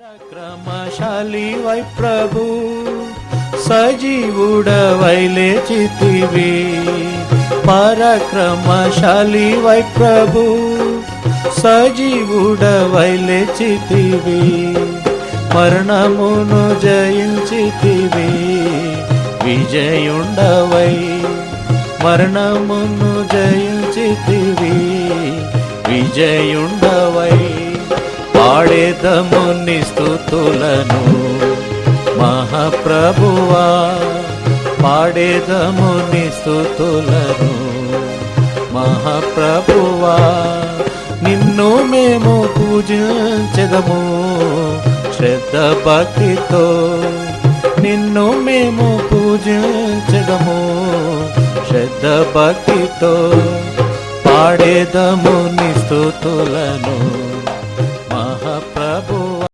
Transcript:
పరాక్రమశాలి why Prabhu సజీవుడవై లేచితివి. పరాక్రమశాలి why ప్రభు సజీవుడవై లేచితివి. మరణమును జయించితివి విజయుండవై. మరణమును జయించితివి విజయుండవై. పాడేదము నీ స్తుతులను మహాప్రభువా. పాడేదము నీ స్తుతులను మహాప్రభువా. నిన్ను మేము పూజించెదము శ్రద్ధ భక్తితో. నిన్ను మేము పూజించెదము శ్రద్ధ భక్తితో. పాడేదము నీ స్తుతులను